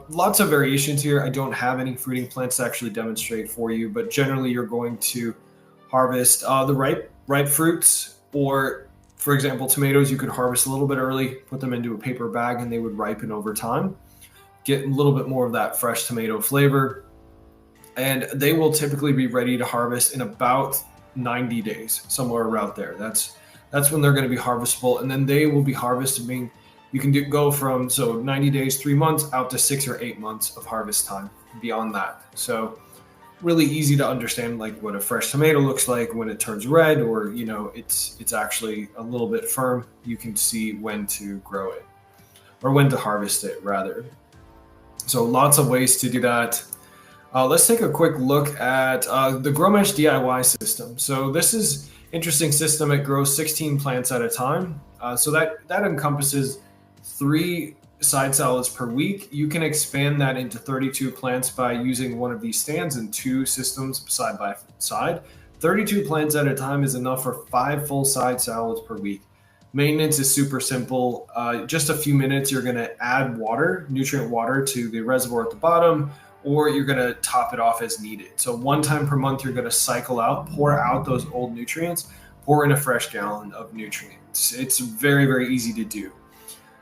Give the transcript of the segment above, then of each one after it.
lots of variations here. I don't have any fruiting plants to actually demonstrate for you, but generally you're going to harvest the ripe fruits, or for example, tomatoes. You could harvest a little bit early, put them into a paper bag, and they would ripen over time. Get a little bit more of that fresh tomato flavor, and they will typically be ready to harvest in about 90 days, somewhere around there. That's when they're going to be harvestable, and then they will be harvested. Being you can go from 90 days, 3 months, out to 6 or 8 months of harvest time beyond that. So really easy to understand, like what a fresh tomato looks like when it turns red, or it's actually a little bit firm. You can see when to grow it, or when to harvest it rather. So lots of ways to do that. Let's take a quick look at the GrowMesh DIY system. So this is interesting system. It grows 16 plants at a time. So that encompasses 3 side salads per week. You can expand that into 32 plants by using one of these stands and 2 systems side by side. 32 plants at a time is enough for 5 full side salads per week. Maintenance is super simple. Just a few minutes, you're going to add water, nutrient water, to the reservoir at the bottom, or you're going to top it off as needed. So one time per month, you're going to cycle out, pour out those old nutrients, pour in a fresh gallon of nutrients. It's very, very easy to do.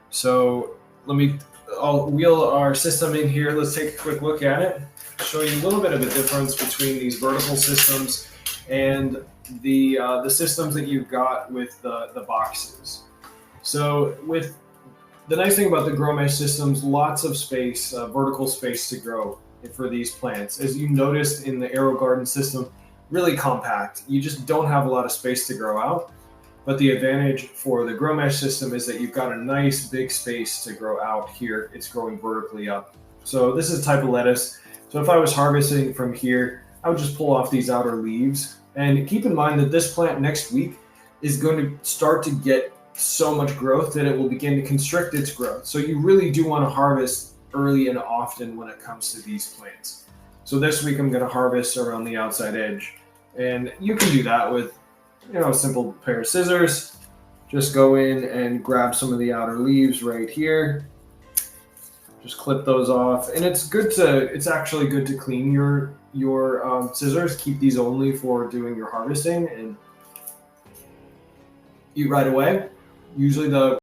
So I'll wheel our system in here. Let's take a quick look at it. Show you a little bit of a difference between these vertical systems and the systems that you've got with the boxes. So with the nice thing about the GrowMesh systems, lots of space, vertical space to grow for these plants. As you noticed in the AeroGarden system, really compact. You just don't have a lot of space to grow out. But the advantage for the GrowMesh system is that you've got a nice big space to grow out here. It's growing vertically up. So this is a type of lettuce. So if I was harvesting from here, I would just pull off these outer leaves. And keep in mind that this plant next week is going to start to get so much growth that it will begin to constrict its growth. So you really do want to harvest early and often when it comes to these plants. So this week I'm going to harvest around the outside edge. And you can do that with a simple pair of scissors. Just go in and grab some of the outer leaves right here. Just clip those off, and it's actually good to clean your scissors. Keep these only for doing your harvesting and eat right away. Usually the